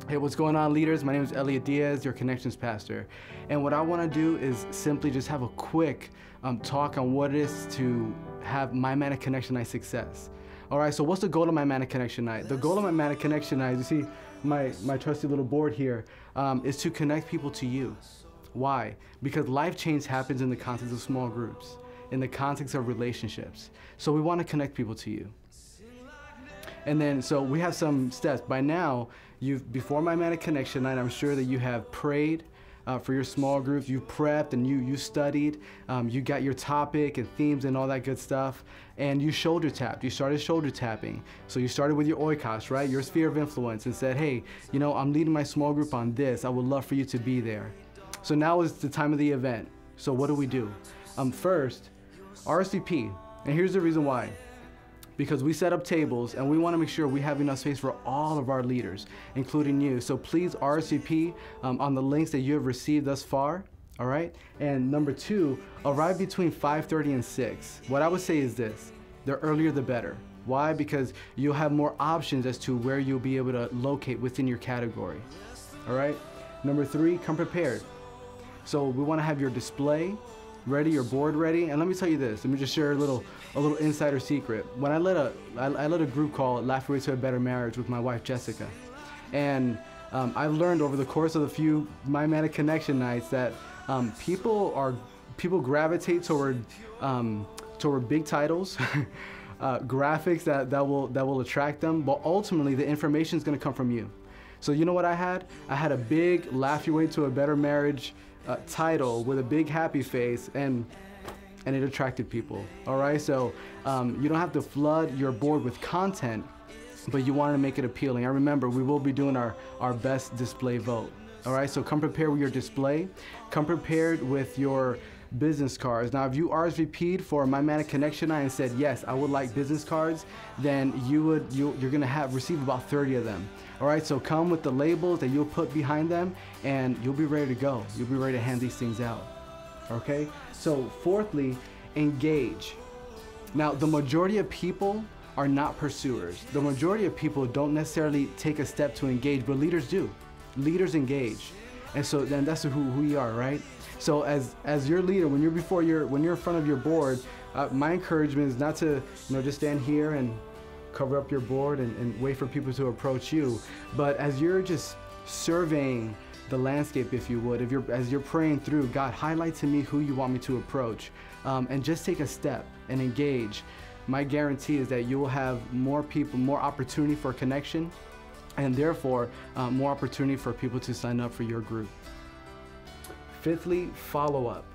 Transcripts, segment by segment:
Hey, what's going on, leaders? My name is Elliot Diaz, your Connections Pastor. And what I want to do is simply just have a quick talk on what it is to have My Manic Connection Night success. All right, so what's the goal of My Manic Connection Night? The goal of My Manic Connection Night, you see my trusty little board here, is to connect people to you. Why? Because life change happens in the context of small groups, in the context of relationships. So we want to connect people to you. And then, so we have some steps. By now, before My Manic Connection Night, I'm sure that you have prayed for your small groups, you prepped and you studied, you got your topic and themes and all that good stuff, and you shoulder tapped, you started shoulder tapping. So you started with your oikos, right, your sphere of influence, and said, hey, you know, I'm leading my small group on this, I would love for you to be there. So now is the time of the event. So what do? First, RSVP, and here's the reason why. Because we set up tables and we want to make sure we have enough space for all of our leaders, including you. So please RSVP on the links that you have received thus far, all right? And number two, arrive between 5:30 and 6. What I would say is this, the earlier the better. Why? Because you'll have more options as to where you'll be able to locate within your category, all right? Number three, come prepared. So we want to have your display ready, your board ready. And let me tell you this, let me just share a little insider secret. When I led a group called Laugh Your Way to a Better Marriage with my wife Jessica, and I've learned over the course of the few My Manic Connection nights that people gravitate toward big titles, graphics that will attract them, but ultimately the information is going to come from you. So you know what I had? I had a big Laugh Your Way to a Better Marriage title with a big happy face, and it attracted people. All right, so you don't have to flood your board with content, but you want to make it appealing. And remember, we will be doing our best display vote. All right, so come prepared with your display, come prepared with your business cards. Now, if you RSVP'd for My Manic Connection Night and said, yes, I would like business cards, then you're gonna receive about 30 of them. All right, so come with the labels that you'll put behind them and you'll be ready to go. You'll be ready to hand these things out, okay? So fourthly, engage. Now, the majority of people are not pursuers. The majority of people don't necessarily take a step to engage, but leaders do. Leaders engage. And so then that's who we are, right? So as your leader, when you're in front of your board, my encouragement is not to just stand here and cover up your board and wait for people to approach you. But as you're just surveying the landscape, if you would, as you're praying through, God, highlight to me who you want me to approach, and just take a step and engage. My guarantee is that you will have more people, more opportunity for connection, and therefore more opportunity for people to sign up for your group. Fifthly, follow up.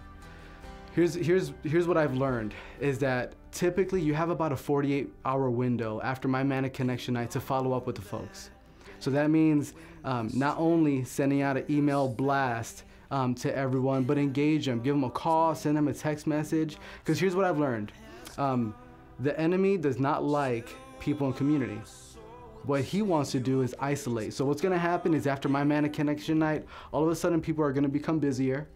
Here's what I've learned is that typically you have about a 48-hour window after My Manic Connection Night to follow up with the folks. So that means not only sending out an email blast to everyone, but engage them, give them a call, send them a text message. Because here's what I've learned. The enemy does not like people in community. What he wants to do is isolate. So what's going to happen is after My Manic Connection Night, all of a sudden people are going to become busier,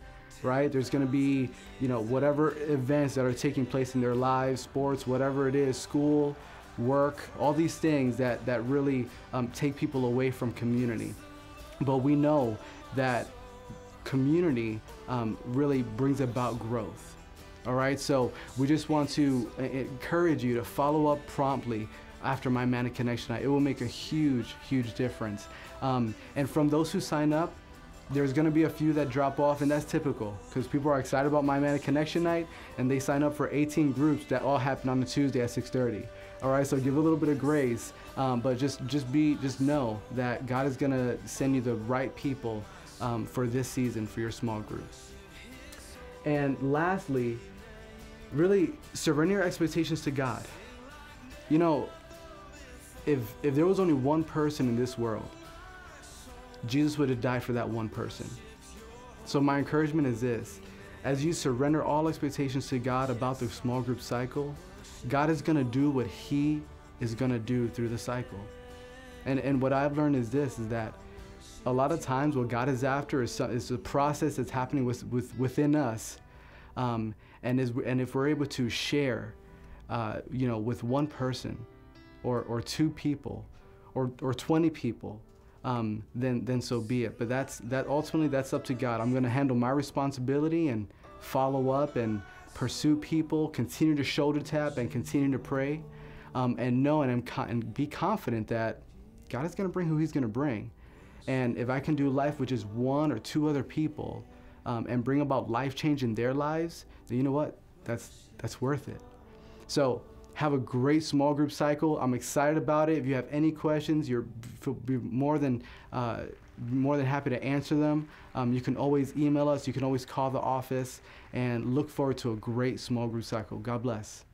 right? There's going to be, whatever events that are taking place in their lives, sports, whatever it is, school, work, all these things that really take people away from community. But we know that community really brings about growth. All right, so we just want to encourage you to follow up promptly after My Manic Connection Night. It will make a huge, huge difference. And from those who sign up, there's gonna be a few that drop off, and that's typical because people are excited about My Manic Connection Night and they sign up for 18 groups that all happen on a Tuesday at 6:30. All right, so give a little bit of grace, but just know that God is gonna send you the right people for this season for your small groups. And lastly, really surrender your expectations to God. If there was only one person in this world, Jesus would have died for that one person. So my encouragement is this: as you surrender all expectations to God about the small group cycle, God is going to do what He is going to do through the cycle. And what I've learned is this: is that a lot of times what God is after is the process that's happening within us, and if we're able to share, with one person, or two people, or 20 people, then so be it. But ultimately that's up to God. I'm going to handle my responsibility and follow up and pursue people, continue to shoulder tap and continue to pray, and know and be confident that God is going to bring who He's going to bring. And if I can do life with just one or two other people, and bring about life change in their lives, then you know what? That's worth it. So have a great small group cycle. I'm excited about it. If you have any questions, be more than happy to answer them. You can always email us. You can always call the office, and look forward to a great small group cycle. God bless.